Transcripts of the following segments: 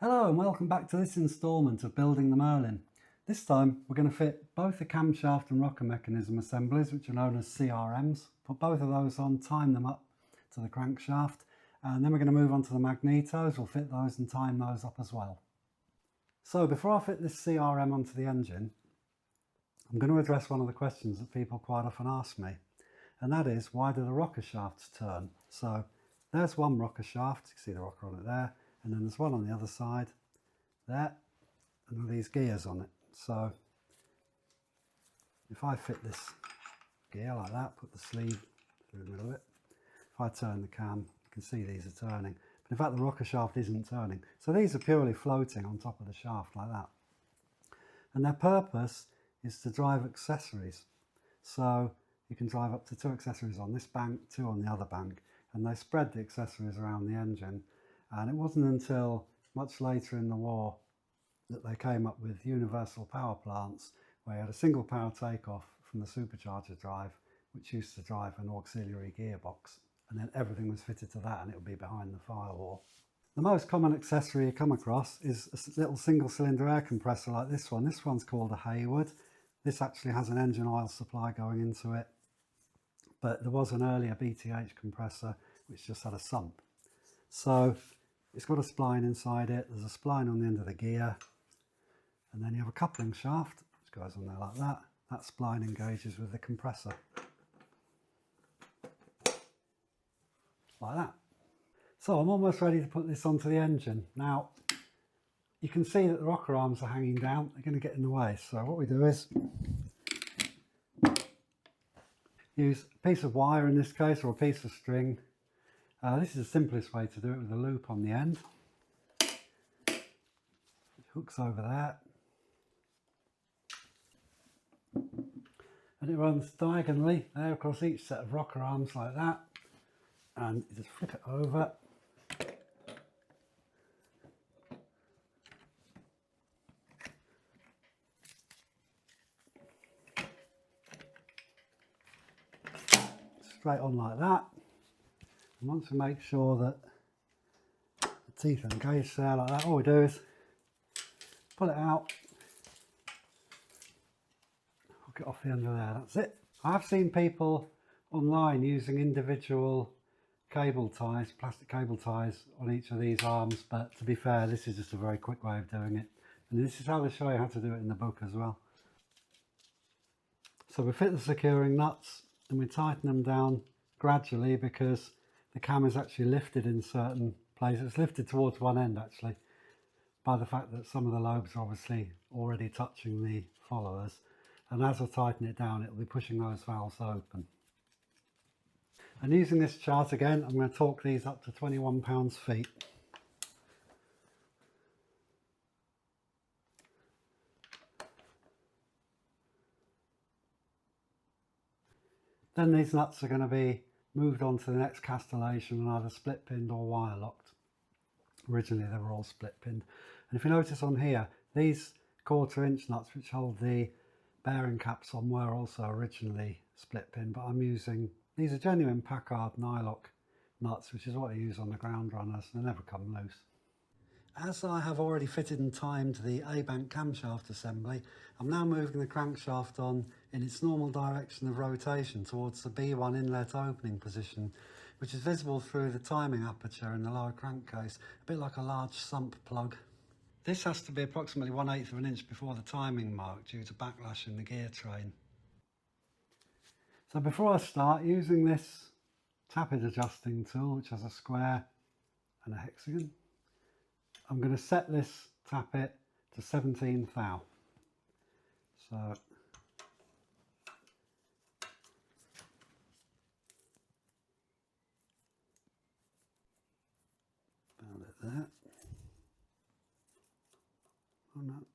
Hello and welcome back to this instalment of Building the Merlin. This time we're going to fit both the camshaft and rocker mechanism assemblies, which are known as CRMs. Put both of those on, time them up to the crankshaft, and then we're going to move on to the Magnetos. We'll fit those and time those up as well. So before I fit this CRM onto the engine, I'm going to address one of the questions that people quite often ask me, and that is, why do the rocker shafts turn? So there's one rocker shaft, you can see the rocker on it there, and then there's one on the other side there, and these gears on it. So if I fit this gear like that, put the sleeve through the middle of it, if I turn the cam, you can see these are turning. But in fact the rocker shaft isn't turning. So these are purely floating on top of the shaft like that. And their purpose is to drive accessories. So you can drive up to 2 accessories on this bank, 2 on the other bank, and they spread the accessories around the engine. And it wasn't until much later in the war that they came up with universal power plants, where you had a single power takeoff from the supercharger drive, which used to drive an auxiliary gearbox, and then everything was fitted to that and it would be behind the firewall. The most common accessory you come across is a little single cylinder air compressor like this one. This one's called a Hayward. This actually has an engine oil supply going into it, but there was an earlier BTH compressor which just had a sump. So it's got a spline inside it, there's a spline on the end of the gear, and then you have a coupling shaft which goes on there like that. That spline engages with the compressor like that. So I'm almost ready to put this onto the engine. Now you can see that the rocker arms are hanging down, they're going to get in the way. So what we do is use a piece of wire in this case, or a piece of string. This is the simplest way to do it, with a loop on the end. It hooks over there. And it runs diagonally there across each set of rocker arms like that. And you just flip it over. Straight on like that. And once we make sure that the teeth are engaged there like that, all we do is pull it out, hook it off the end of there, that's it. I have seen people online using individual cable ties, plastic cable ties on each of these arms, but to be fair, this is just a very quick way of doing it. And this is how they show you how to do it in the book as well. So we fit the securing nuts and we tighten them down gradually, because the cam is actually lifted in certain places. It's lifted towards one end actually, by the fact that some of the lobes are obviously already touching the followers. And as I tighten it down, it will be pushing those valves open. And using this chart again, I'm going to torque these up to 21 pounds-feet. Then these nuts are going to be moved on to the next castellation and either split pinned or wire locked. Originally they were all split pinned. And if you notice on here, these 1/4 inch nuts which hold the bearing caps on were also originally split pinned, but I'm using, these are genuine Packard Nylock nuts, which is what I use on the ground runners, and they never come loose. As I have already fitted and timed the A-bank camshaft assembly, I'm now moving the crankshaft on in its normal direction of rotation towards the B1 inlet opening position, which is visible through the timing aperture in the lower crankcase, a bit like a large sump plug. This has to be approximately 1/8 of an inch before the timing mark due to backlash in the gear train. So before I start, using this tappet adjusting tool, which has a square and a hexagon, I'm going to set this tappet to 17 thou. So found it there. Oh no.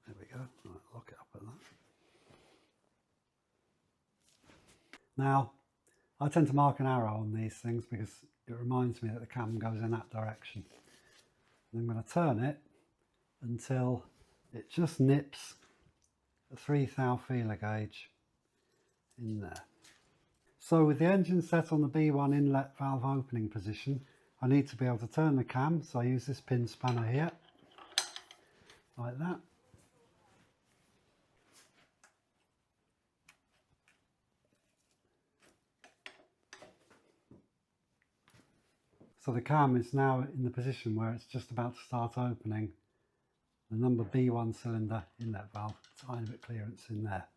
There we go. Right, lock it up at that. Now, I tend to mark an arrow on these things because it reminds me that the cam goes in that direction. And I'm going to turn it until it just nips a 3 thou feeler gauge in there. So with the engine set on the B1 inlet valve opening position, I need to be able to turn the cam, so I use this pin spanner here, like that. So the cam is now in the position where it's just about to start opening the number B1 cylinder inlet valve, tiny bit clearance in there.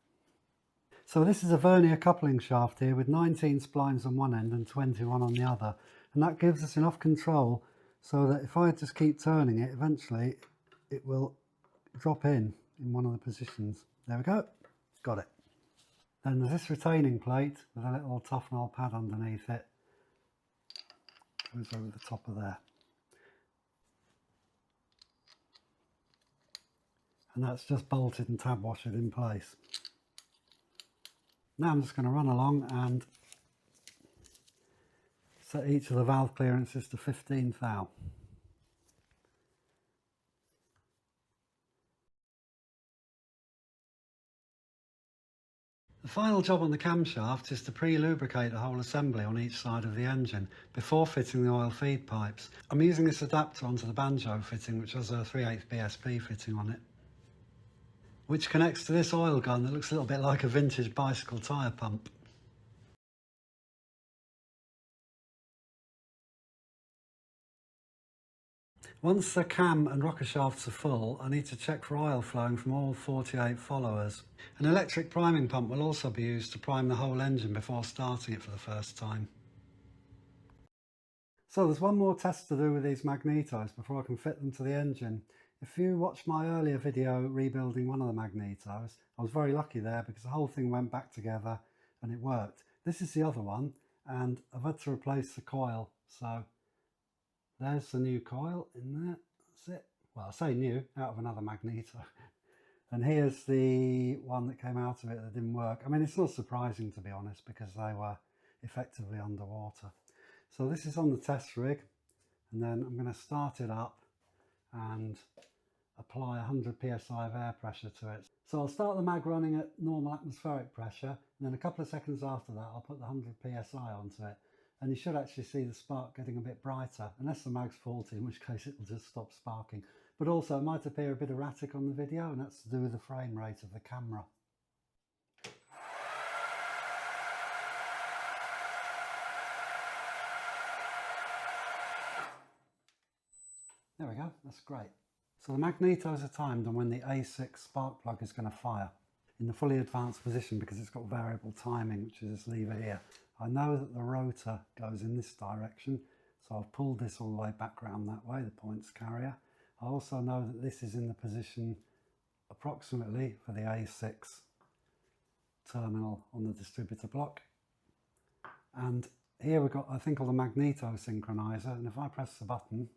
So this is a vernier coupling shaft here with 19 splines on one end and 21 on the other, and that gives us enough control so that if I just keep turning it, eventually it will drop in one of the positions. There we go, got it. Then there's this retaining plate with a little tough knoll pad underneath it, goes over the top of there. And that's just bolted and tab washed in place. Now I'm just going to run along and set each of the valve clearances to 15 thou. The final job on the camshaft is to pre-lubricate the whole assembly on each side of the engine before fitting the oil feed pipes. I'm using this adapter onto the banjo fitting, which has a 3/8 BSP fitting on it, which connects to this oil gun that looks a little bit like a vintage bicycle tyre pump. Once the cam and rocker shafts are full, I need to check for oil flowing from all 48 followers. An electric priming pump will also be used to prime the whole engine before starting it for the first time. So there's one more test to do with these Magnetos before I can fit them to the engine. If you watched my earlier video rebuilding one of the Magnetos, I was very lucky there because the whole thing went back together and it worked. This is the other one, and I've had to replace the coil, so there's the new coil in there. That's it. Well, I say new, out of another Magneto. And here's the one that came out of it that didn't work. I mean, it's not surprising, to be honest, because they were effectively underwater. So this is on the test rig, and then I'm going to start it up and apply 100 psi of air pressure to it. So I'll start the mag running at normal atmospheric pressure, and then a couple of seconds after that I'll put the 100 psi onto it. And you should actually see the spark getting a bit brighter, unless the mag's faulty, in which case it will just stop sparking. But also it might appear a bit erratic on the video, and that's to do with the frame rate of the camera. There we go, that's great. So the magnetos are timed on when the A6 spark plug is going to fire in the fully advanced position because it's got variable timing, which is this lever here. I know that the rotor goes in this direction, so I've pulled this all the way back round that way, the points carrier. I also know that this is in the position approximately for the A6 terminal on the distributor block. And here we've got, I think, all the magneto synchronizer, and if I press the button,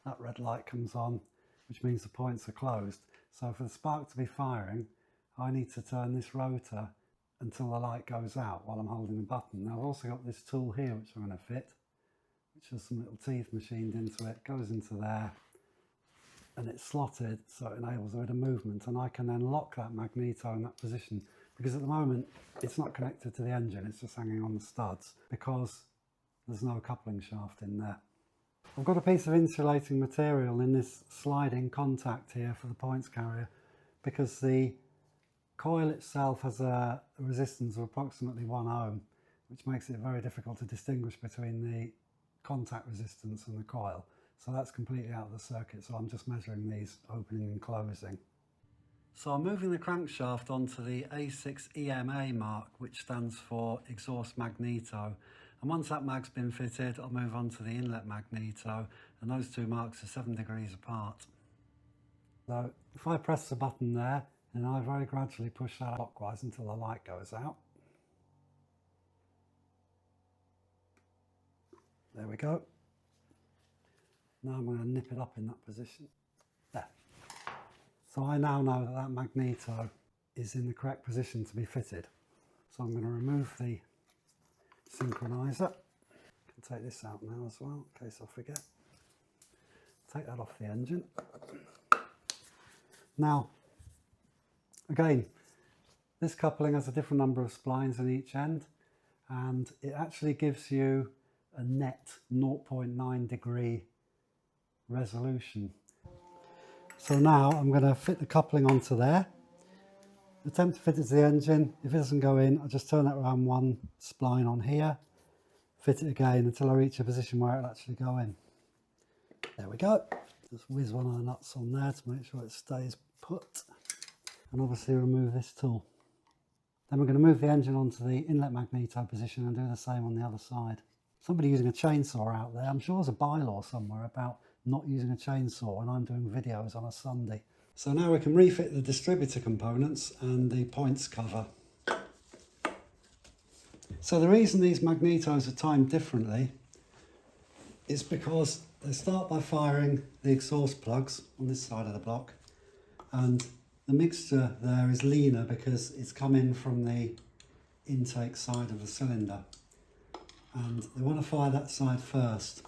that red light comes on, which means the points are closed. So for the spark to be firing, I need to turn this rotor until the light goes out while I'm holding the button. Now I've also got this tool here which I'm going to fit, which has some little teeth machined into it, goes into there, and it's slotted so it enables a bit of movement, and I can then lock that magneto in that position, because at the moment it's not connected to the engine, it's just hanging on the studs because there's no coupling shaft in there. I've got a piece of insulating material in this sliding contact here for the points carrier because the coil itself has a resistance of approximately 1 ohm, which makes it very difficult to distinguish between the contact resistance and the coil. So that's completely out of the circuit, so I'm just measuring these opening and closing. So I'm moving the crankshaft onto the A6 EMA mark, which stands for exhaust magneto. And once that mag's been fitted, I'll move on to the inlet magneto, and those two marks are 7 degrees apart. So if I press the button there, and I very gradually push that clockwise until the light goes out. There we go. Now I'm going to nip it up in that position. There. So I now know that that magneto is in the correct position to be fitted. So I'm going to remove the synchronizer. I can take this out now as well, in case I forget. Take that off the engine. Now, again, this coupling has a different number of splines in each end, and it actually gives you a net 0.9 degree resolution. So now I'm going to fit the coupling onto there, attempt to fit it to the engine. If it doesn't go in, I'll just turn it around one spline on here, fit it again until I reach a position where it'll actually go in. There we go. Just whiz one of the nuts on there to make sure it stays put, and obviously remove this tool. Then we're going to move the engine onto the inlet magneto position and do the same on the other side. Somebody using a chainsaw out there. I'm sure there's a bylaw somewhere about not using a chainsaw when I'm doing videos on a Sunday. So now we can refit the distributor components and the points cover. So the reason these magnetos are timed differently is because they start by firing the exhaust plugs on this side of the block, and the mixture there is leaner because it's come in from the intake side of the cylinder, and they want to fire that side first.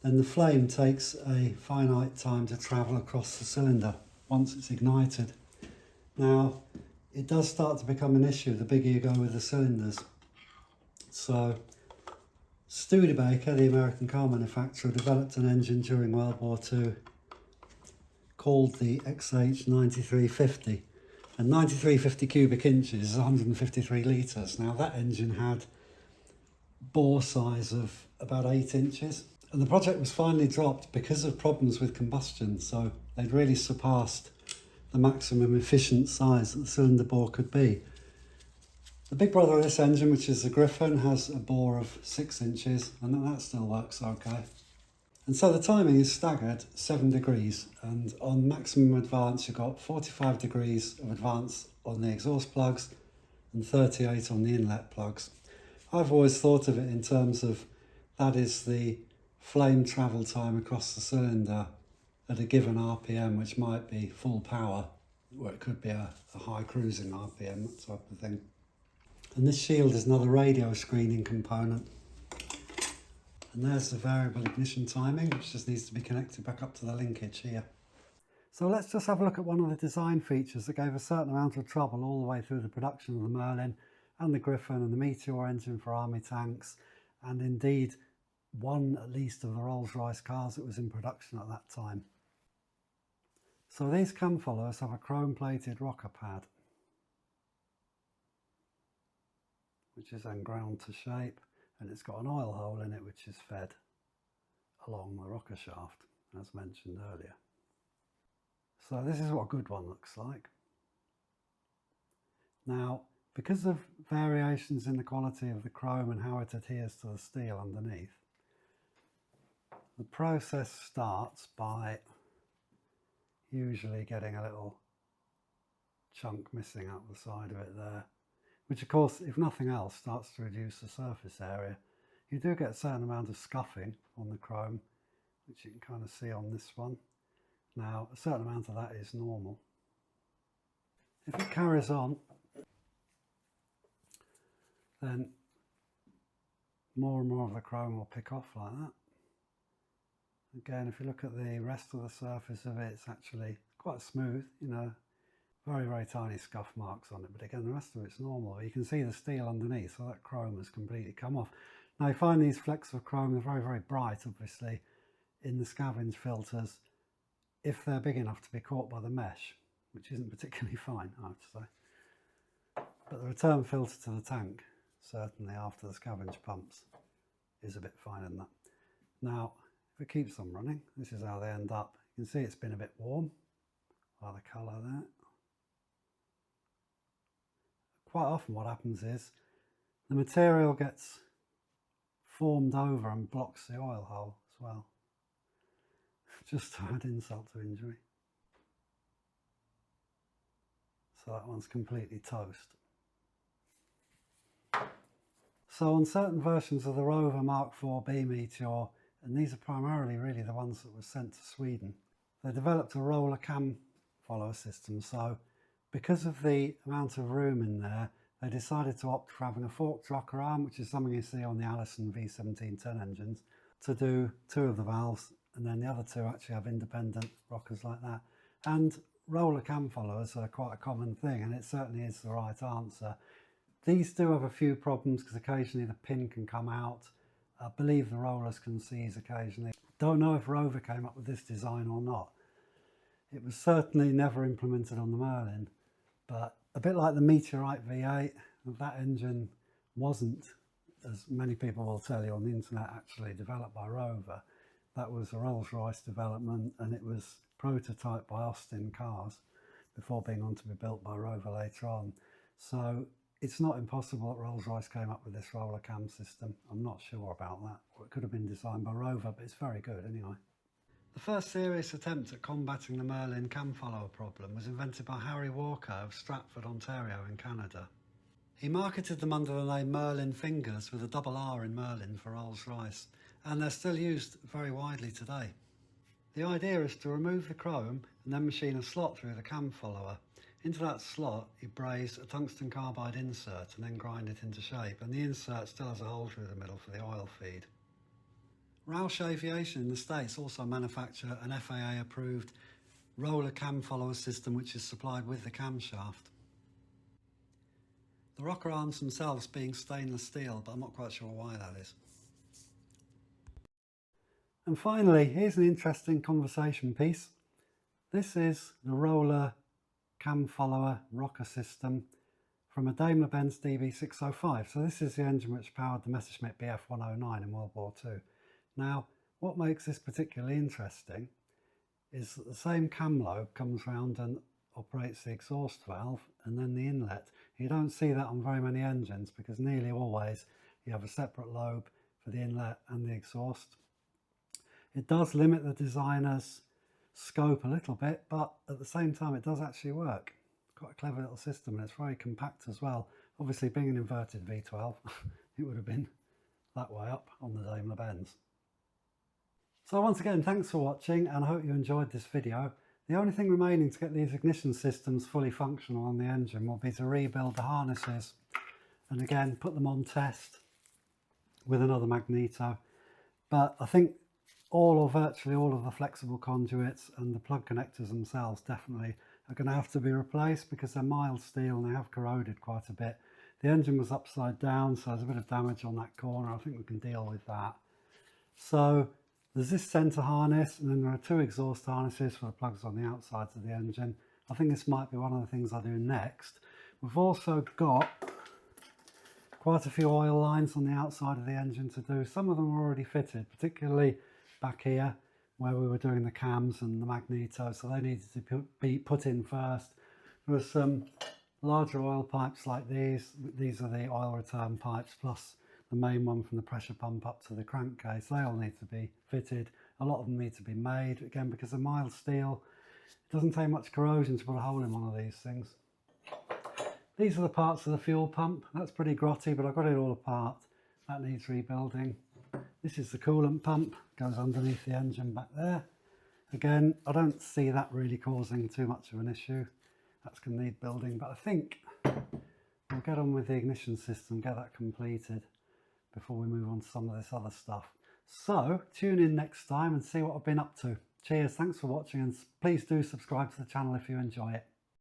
Then the flame takes a finite time to travel across the cylinder once it's ignited. Now, it does start to become an issue the bigger you go with the cylinders. So Studebaker, the American car manufacturer, developed an engine during World War II called the XH9350, and 9350 cubic inches is 153 litres. Now that engine had bore size of about 8 inches, and the project was finally dropped because of problems with combustion, so they'd really surpassed the maximum efficient size that the cylinder bore could be. The big brother of this engine, which is the Griffon, has a bore of 6 inches, and that still works okay. And so the timing is staggered 7 degrees, and on maximum advance you've got 45 degrees of advance on the exhaust plugs and 38 on the inlet plugs. I've always thought of it in terms of that is the flame travel time across the cylinder at a given RPM, which might be full power, or it could be a high cruising RPM, that type of thing. And this shield is another radio screening component. And there's the variable ignition timing, which just needs to be connected back up to the linkage here. So let's just have a look at one of the design features that gave a certain amount of trouble all the way through the production of the Merlin and the Griffon and the Meteor engine for army tanks, and indeed one at least of the Rolls-Royce cars that was in production at that time. So these cam followers have a chrome-plated rocker pad, which is then ground to shape, and it's got an oil hole in it which is fed along the rocker shaft, as mentioned earlier. So this is what a good one looks like. Now, because of variations in the quality of the chrome and how it adheres to the steel underneath, the process starts by usually getting a little chunk missing out the side of it there, which of course, if nothing else, starts to reduce the surface area. You do get a certain amount of scuffing on the chrome, which you can kind of see on this one. Now, a certain amount of that is normal. If it carries on, then more and more of the chrome will pick off like that. Again, if you look at the rest of the surface of it, it's actually quite smooth, you know, very, very tiny scuff marks on it, but again, the rest of it's normal. You can see the steel underneath, so that chrome has completely come off. Now, you find these flecks of chrome are very, very bright, obviously, in the scavenge filters, if they're big enough to be caught by the mesh, which isn't particularly fine, I have to say. But the return filter to the tank, certainly after the scavenge pumps, is a bit finer than that. Now, if it keeps on running, this is how they end up. You can see it's been a bit warm by the colour there. Quite often what happens is the material gets formed over and blocks the oil hole as well, just to add insult to injury. So that one's completely toast. So on certain versions of the Rover Mark 4B Meteor, and these are primarily really the ones that were sent to Sweden, they developed a roller cam follower system. So because of the amount of room in there, they decided to opt for having a forked rocker arm, which is something you see on the Allison V1710 engines, to do 2 of the valves, and then the other 2 actually have independent rockers like that. And roller cam followers are quite a common thing, and it certainly is the right answer. These do have a few problems because occasionally the pin can come out, I believe the rollers can seize occasionally. Don't know if Rover came up with this design or not. It was certainly never implemented on the Merlin, but a bit like the Meteorite V8, that engine wasn't, as many people will tell you on the internet, actually developed by Rover. That was a Rolls-Royce development, and it was prototyped by Austin Cars before being on to be built by Rover later on. So it's not impossible that Rolls-Royce came up with this roller cam system. I'm not sure about that, or it could have been designed by Rover, but it's very good anyway. The first serious attempt at combating the Merlin cam follower problem was invented by Harry Walker of Stratford, Ontario in Canada. He marketed them under the name Merlin Fingers with a double R in Merlin for Rolls-Royce, and they're still used very widely today. The idea is to remove the chrome and then machine a slot through the cam follower. Into that slot you braze a tungsten carbide insert and then grind it into shape, and the insert still has a hole through the middle for the oil feed. Roush Aviation in the States also manufacture an FAA approved roller cam follower system which is supplied with the camshaft. The rocker arms themselves being stainless steel, but I'm not quite sure why that is. And finally, here's an interesting conversation piece. This is the roller cam follower rocker system from a Daimler-Benz DB605. So this is the engine which powered the Messerschmitt Bf109 in World War II. Now, what makes this particularly interesting is that the same cam lobe comes round and operates the exhaust valve and then the inlet. You don't see that on very many engines because nearly always you have a separate lobe for the inlet and the exhaust. It does limit the designer's scope a little bit, but at the same time it does actually work. Quite a clever little system, and it's very compact as well. Obviously, being an inverted V12, it would have been that way up on the Daimler-Benz. So once again, thanks for watching, and I hope you enjoyed this video. The only thing remaining to get these ignition systems fully functional on the engine will be to rebuild the harnesses and again put them on test with another Magneto. But I think all or virtually all of the flexible conduits and the plug connectors themselves definitely are going to have to be replaced because they're mild steel and they have corroded quite a bit. The engine was upside down, so there's a bit of damage on that corner. I think we can deal with that. So there's this centre harness, and then there are two exhaust harnesses for the plugs on the outsides of the engine. I think this might be one of the things I do next. We've also got quite a few oil lines on the outside of the engine to do. Some of them are already fitted, particularly back here where we were doing the cams and the Magneto, so they needed to be put in first. There were some larger oil pipes like these. These are the oil return pipes plus the main one from the pressure pump up to the crankcase. They all need to be fitted. A lot of them need to be made, again because they're mild steel. It doesn't take much corrosion to put a hole in one of these things. These are the parts of the fuel pump. That's pretty grotty, but I've got it all apart. That needs rebuilding. This is the coolant pump, goes underneath the engine back there. Again, I don't see that really causing too much of an issue. That's going to need building, but I think we'll get on with the ignition system, get that completed before we move on to some of this other stuff. So tune in next time and see what I've been up to. Cheers, thanks for watching, and please do subscribe to the channel if you enjoy it.